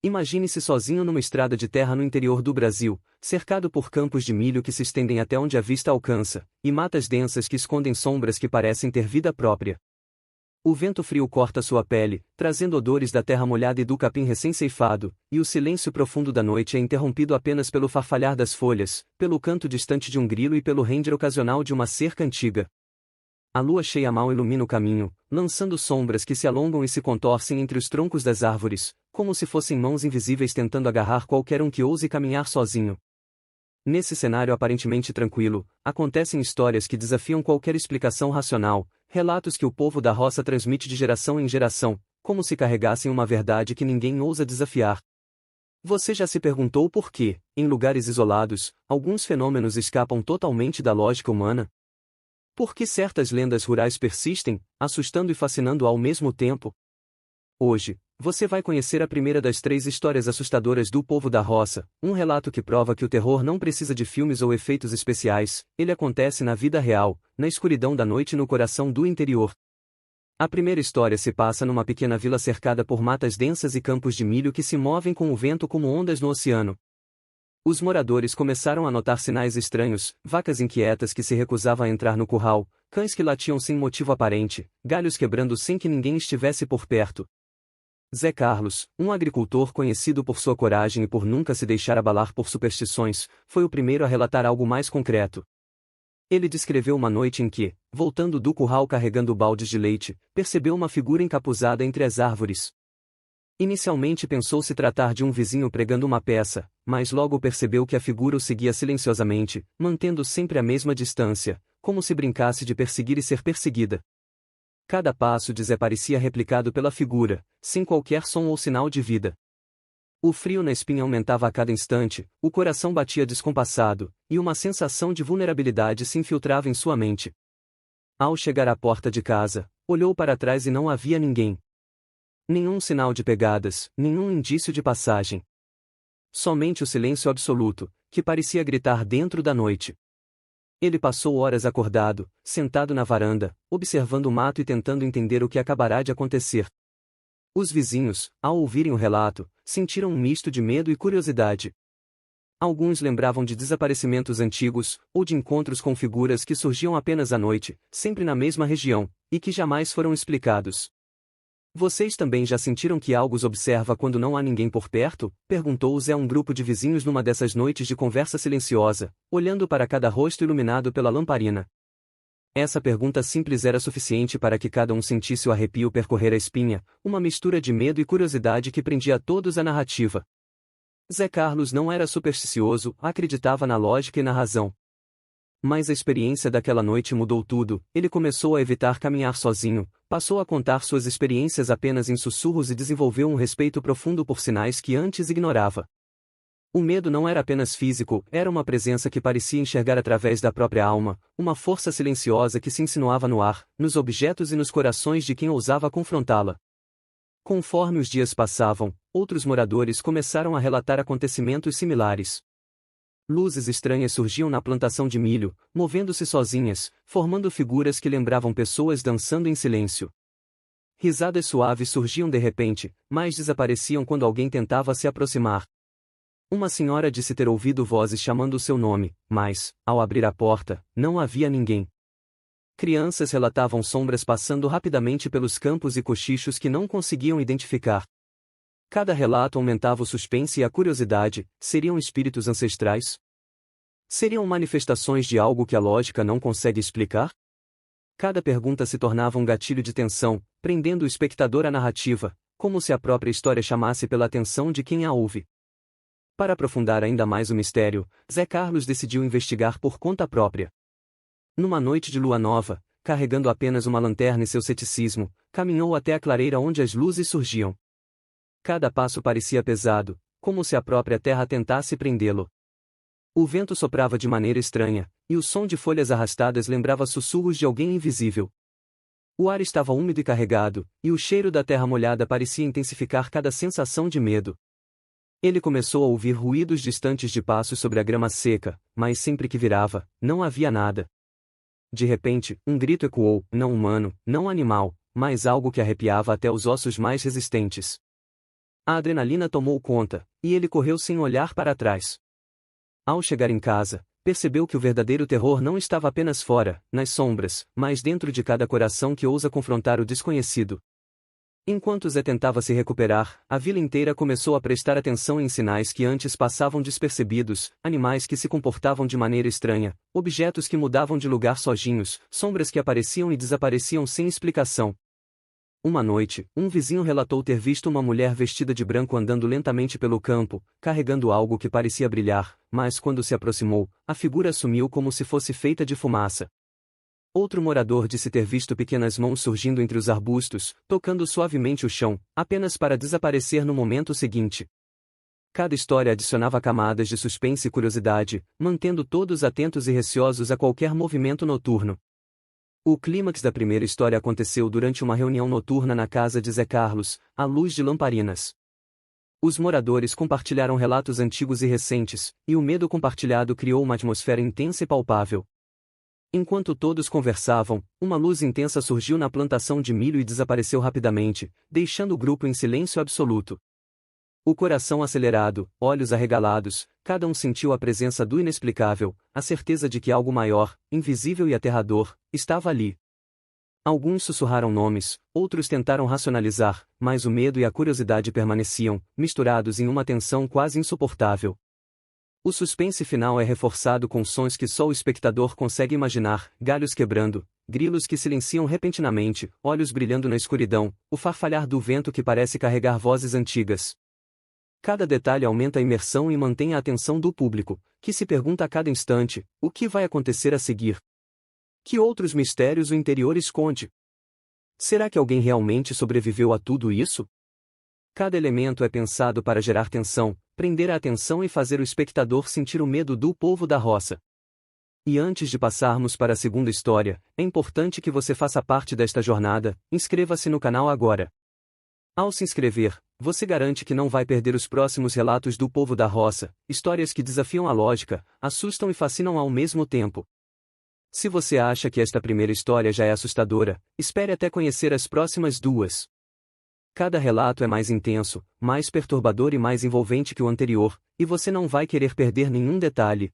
Imagine-se sozinho numa estrada de terra no interior do Brasil, cercado por campos de milho que se estendem até onde a vista alcança, e matas densas que escondem sombras que parecem ter vida própria. O vento frio corta sua pele, trazendo odores da terra molhada e do capim recém-ceifado, e o silêncio profundo da noite é interrompido apenas pelo farfalhar das folhas, pelo canto distante de um grilo e pelo render ocasional de uma cerca antiga. A lua cheia mal ilumina o caminho, lançando sombras que se alongam e se contorcem entre os troncos das árvores, como se fossem mãos invisíveis tentando agarrar qualquer um que ouse caminhar sozinho. Nesse cenário aparentemente tranquilo, acontecem histórias que desafiam qualquer explicação racional, relatos que o povo da roça transmite de geração em geração, como se carregassem uma verdade que ninguém ousa desafiar. Você já se perguntou por que, em lugares isolados, alguns fenômenos escapam totalmente da lógica humana? Por que certas lendas rurais persistem, assustando e fascinando ao mesmo tempo? Hoje, você vai conhecer a primeira das 3 histórias assustadoras do povo da roça, um relato que prova que o terror não precisa de filmes ou efeitos especiais, ele acontece na vida real, na escuridão da noite e no coração do interior. A primeira história se passa numa pequena vila cercada por matas densas e campos de milho que se movem com o vento como ondas no oceano. Os moradores começaram a notar sinais estranhos, vacas inquietas que se recusavam a entrar no curral, cães que latiam sem motivo aparente, galhos quebrando sem que ninguém estivesse por perto. Zé Carlos, um agricultor conhecido por sua coragem e por nunca se deixar abalar por superstições, foi o primeiro a relatar algo mais concreto. Ele descreveu uma noite em que, voltando do curral carregando baldes de leite, percebeu uma figura encapuzada entre as árvores. Inicialmente pensou se tratar de um vizinho pregando uma peça, mas logo percebeu que a figura o seguia silenciosamente, mantendo sempre a mesma distância, como se brincasse de perseguir e ser perseguida. Cada passo de Zé parecia replicado pela figura, sem qualquer som ou sinal de vida. O frio na espinha aumentava a cada instante, o coração batia descompassado, e uma sensação de vulnerabilidade se infiltrava em sua mente. Ao chegar à porta de casa, olhou para trás e não havia ninguém. Nenhum sinal de pegadas, nenhum indício de passagem. Somente o silêncio absoluto, que parecia gritar dentro da noite. Ele passou horas acordado, sentado na varanda, observando o mato e tentando entender o que acabará de acontecer. Os vizinhos, ao ouvirem o relato, sentiram um misto de medo e curiosidade. Alguns lembravam de desaparecimentos antigos, ou de encontros com figuras que surgiam apenas à noite, sempre na mesma região, e que jamais foram explicados. Vocês também já sentiram que algo os observa quando não há ninguém por perto? Perguntou Zé a um grupo de vizinhos numa dessas noites de conversa silenciosa, olhando para cada rosto iluminado pela lamparina. Essa pergunta simples era suficiente para que cada um sentisse o arrepio percorrer a espinha, uma mistura de medo e curiosidade que prendia a todos à narrativa. Zé Carlos não era supersticioso, acreditava na lógica e na razão. Mas a experiência daquela noite mudou tudo, ele começou a evitar caminhar sozinho, passou a contar suas experiências apenas em sussurros e desenvolveu um respeito profundo por sinais que antes ignorava. O medo não era apenas físico, era uma presença que parecia enxergar através da própria alma, uma força silenciosa que se insinuava no ar, nos objetos e nos corações de quem ousava confrontá-la. Conforme os dias passavam, outros moradores começaram a relatar acontecimentos similares. Luzes estranhas surgiam na plantação de milho, movendo-se sozinhas, formando figuras que lembravam pessoas dançando em silêncio. Risadas suaves surgiam de repente, mas desapareciam quando alguém tentava se aproximar. Uma senhora disse ter ouvido vozes chamando o seu nome, mas, ao abrir a porta, não havia ninguém. Crianças relatavam sombras passando rapidamente pelos campos e cochichos que não conseguiam identificar. Cada relato aumentava o suspense e a curiosidade: seriam espíritos ancestrais? Seriam manifestações de algo que a lógica não consegue explicar? Cada pergunta se tornava um gatilho de tensão, prendendo o espectador à narrativa, como se a própria história chamasse pela atenção de quem a ouve. Para aprofundar ainda mais o mistério, Zé Carlos decidiu investigar por conta própria. Numa noite de lua nova, carregando apenas uma lanterna e seu ceticismo, caminhou até a clareira onde as luzes surgiam. Cada passo parecia pesado, como se a própria terra tentasse prendê-lo. O vento soprava de maneira estranha, e o som de folhas arrastadas lembrava sussurros de alguém invisível. O ar estava úmido e carregado, e o cheiro da terra molhada parecia intensificar cada sensação de medo. Ele começou a ouvir ruídos distantes de passos sobre a grama seca, mas sempre que virava, não havia nada. De repente, um grito ecoou, não humano, não animal, mas algo que arrepiava até os ossos mais resistentes. A adrenalina tomou conta, e ele correu sem olhar para trás. Ao chegar em casa, percebeu que o verdadeiro terror não estava apenas fora, nas sombras, mas dentro de cada coração que ousa confrontar o desconhecido. Enquanto Zé tentava se recuperar, a vila inteira começou a prestar atenção em sinais que antes passavam despercebidos, animais que se comportavam de maneira estranha, objetos que mudavam de lugar sozinhos, sombras que apareciam e desapareciam sem explicação. Uma noite, um vizinho relatou ter visto uma mulher vestida de branco andando lentamente pelo campo, carregando algo que parecia brilhar, mas quando se aproximou, a figura sumiu como se fosse feita de fumaça. Outro morador disse ter visto pequenas mãos surgindo entre os arbustos, tocando suavemente o chão, apenas para desaparecer no momento seguinte. Cada história adicionava camadas de suspense e curiosidade, mantendo todos atentos e receosos a qualquer movimento noturno. O clímax da primeira história aconteceu durante uma reunião noturna na casa de Zé Carlos, à luz de lamparinas. Os moradores compartilharam relatos antigos e recentes, e o medo compartilhado criou uma atmosfera intensa e palpável. Enquanto todos conversavam, uma luz intensa surgiu na plantação de milho e desapareceu rapidamente, deixando o grupo em silêncio absoluto. O coração acelerado, olhos arregalados, cada um sentiu a presença do inexplicável, a certeza de que algo maior, invisível e aterrador, estava ali. Alguns sussurraram nomes, outros tentaram racionalizar, mas o medo e a curiosidade permaneciam, misturados em uma tensão quase insuportável. O suspense final é reforçado com sons que só o espectador consegue imaginar, galhos quebrando, grilos que silenciam repentinamente, olhos brilhando na escuridão, o farfalhar do vento que parece carregar vozes antigas. Cada detalhe aumenta a imersão e mantém a atenção do público, que se pergunta a cada instante, o que vai acontecer a seguir? Que outros mistérios o interior esconde? Será que alguém realmente sobreviveu a tudo isso? Cada elemento é pensado para gerar tensão, prender a atenção e fazer o espectador sentir o medo do povo da roça. E antes de passarmos para a segunda história, é importante que você faça parte desta jornada. Inscreva-se no canal agora. Ao se inscrever, você garante que não vai perder os próximos relatos do povo da roça, histórias que desafiam a lógica, assustam e fascinam ao mesmo tempo. Se você acha que esta primeira história já é assustadora, espere até conhecer as próximas duas. Cada relato é mais intenso, mais perturbador e mais envolvente que o anterior, e você não vai querer perder nenhum detalhe.